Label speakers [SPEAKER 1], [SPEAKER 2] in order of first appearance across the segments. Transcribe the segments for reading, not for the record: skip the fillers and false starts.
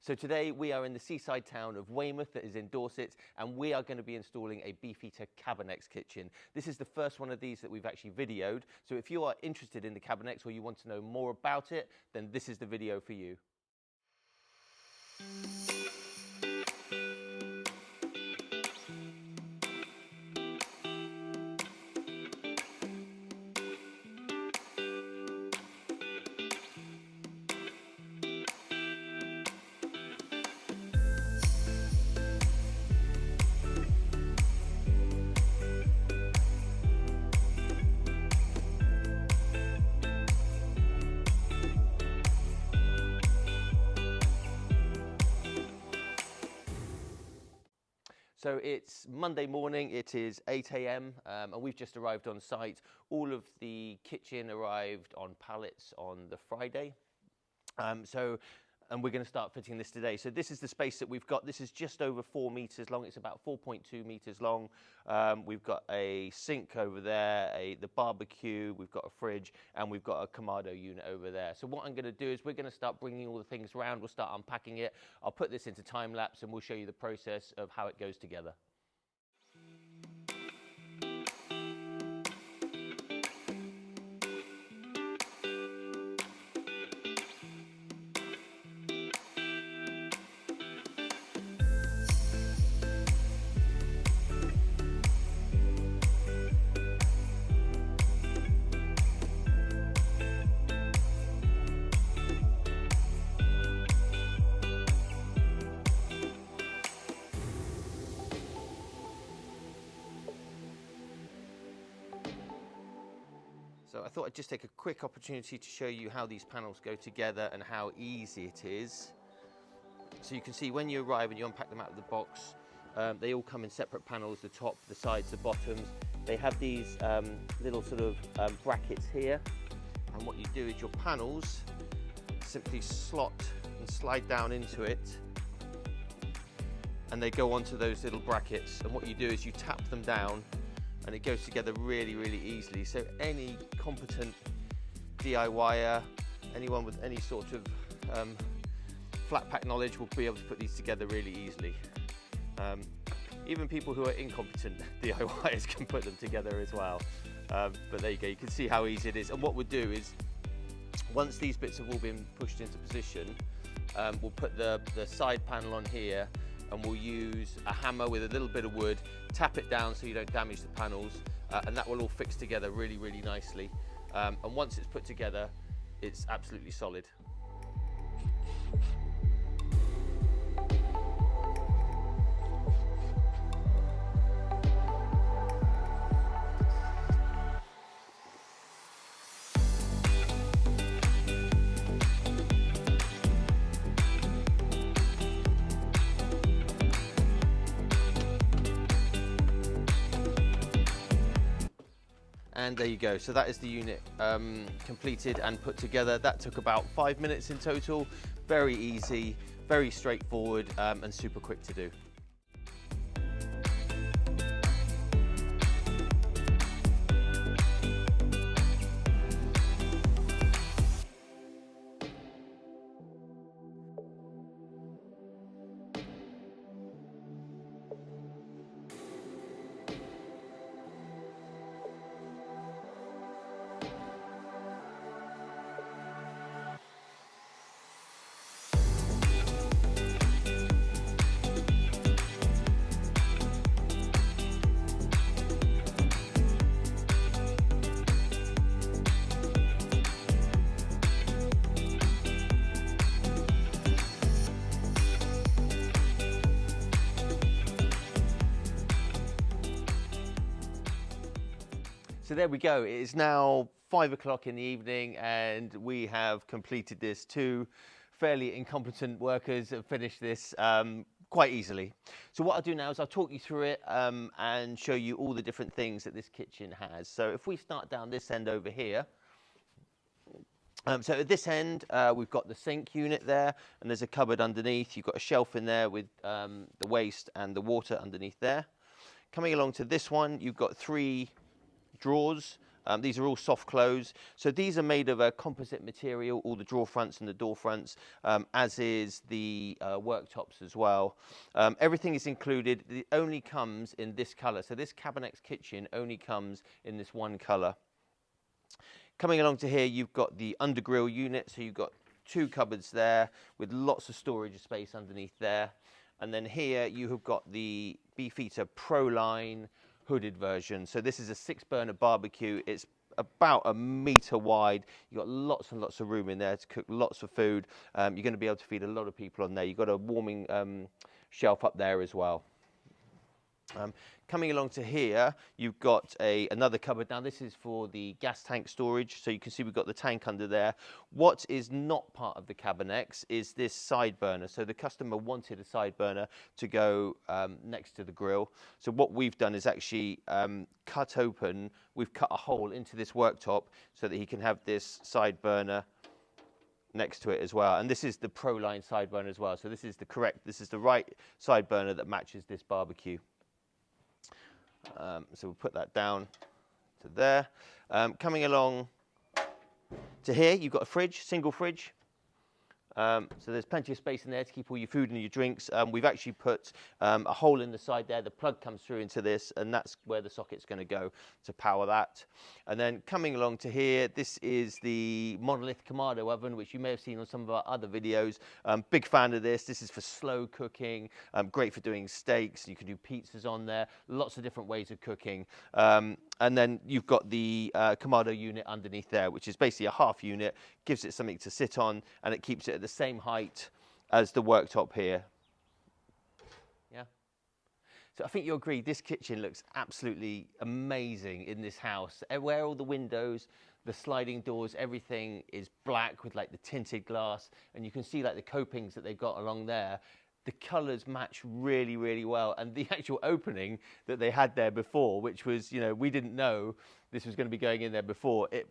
[SPEAKER 1] So today we are in the seaside town of Weymouth that is in Dorset, and we are going to be installing a Beefeater Cabinex kitchen. This is the first one of these that we've actually videoed, so if you are interested in the Cabinex or you want to know more about it, then this is the video for you. So it's Monday morning, it is 8 AM, and we've just arrived on site. All of the kitchen arrived on pallets on the Friday. And we're going to start fitting this today. So this is the space that we've got. This is just over 4 meters long. It's about 4.2 meters long. We've got a sink over there, the barbecue, we've got a fridge, and we've got a Kamado unit over there. So what I'm going to do is we're going to start bringing all the things around. We'll start unpacking it. I'll put this into time lapse and we'll show you the process of how it goes together. So I thought I'd just take a quick opportunity to show you how these panels go together and how easy it is. So you can see when you arrive and you unpack them out of the box, they all come in separate panels, the top, the sides, the bottoms. They have these little sort of brackets here. And what you do is your panels simply slot and slide down into it. And they go onto those little brackets. And what you do is you tap them down and it goes together really, really easily. So any competent DIYer, anyone with any sort of flat pack knowledge will be able to put these together really easily. Even people who are incompetent DIYers can put them together as well. But there you go, you can see how easy it is. And what we'll do is, once these bits have all been pushed into position, we'll put the side panel on here, and we'll use a hammer with a little bit of wood, tap it down so you don't damage the panels, and that will all fix together really, really nicely. And once it's put together, it's absolutely solid. And there you go, so that is the unit completed and put together. That took about 5 minutes in total. Very easy, very straightforward, and super quick to do. So there we go, it is now 5 o'clock in the evening and we have completed this. Two fairly incompetent workers have finished this quite easily. So what I'll do now is I'll talk you through it and show you all the different things that this kitchen has. So if we start down this end over here, so at this end, we've got the sink unit there, and there's a cupboard underneath. You've got a shelf in there with the waste and the water underneath there. Coming along to this one, you've got 3 drawers These are all soft close. So these are made of a composite material, all the drawer fronts and the door fronts, as is the worktops as well. Everything is included. It only comes in this colour. So this Cabinex kitchen only comes in this one colour. Coming along to here, you've got the undergrill unit. So you've got 2 cupboards there with lots of storage space underneath there. And then here you have got the Beefeater Proline hooded version. So this is a 6-burner barbecue. It's about 1 metre wide. You've got lots and lots of room in there to cook lots of food. You're going to be able to feed a lot of people on there. You've got a warming shelf up there as well. Coming along to here, you've got another cupboard. Now this is for the gas tank storage, so you can see we've got the tank under there. What is not part of the Cabinex is this side burner. So the customer wanted a side burner to go next to the grill. So what we've done is actually we've cut a hole into this worktop so that he can have this side burner next to it as well. And this is the Proline Sideburner as well. So this is the right side burner that matches this barbecue. So we'll put that down to there. Coming along to here, you've got a fridge, single fridge. So there's plenty of space in there to keep all your food and your drinks. We've actually put a hole in the side there. The plug comes through into this, and that's where the socket's going to go to power that. And then coming along to here, this is the Monolith Kamado oven, which you may have seen on some of our other videos. Big fan of this. This is for slow cooking, great for doing steaks. You can do pizzas on there, lots of different ways of cooking. And then you've got the Kamado unit underneath there, which is basically a half unit, gives it something to sit on, and it keeps it at the same height as the worktop here. Yeah. So I think you'll agree, this kitchen looks absolutely amazing in this house. Where all the windows, the sliding doors, everything is black with like the tinted glass, and you can see like the copings that they've got along there. The colours match really, really well. And the actual opening that they had there before, which was, you know, we didn't know this was going to be going in there before, it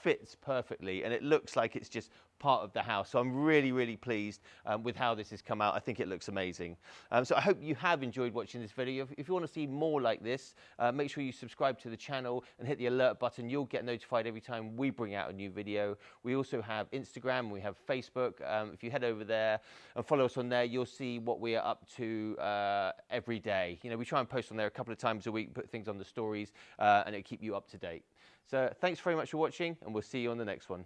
[SPEAKER 1] fits perfectly, and it looks like it's just part of the house. So I'm really, really pleased with how this has come out. I think it looks amazing. So I hope you have enjoyed watching this video. If you want to see more like this, make sure you subscribe to the channel and hit the alert button. You'll get notified every time we bring out a new video. We also have Instagram, we have Facebook. If you head over there and follow us on there, you'll see what we are up to every day. You know, we try and post on there a couple of times a week, put things on the stories, and it'll keep you up to date. So thanks very much for watching, and we'll see you on the next one.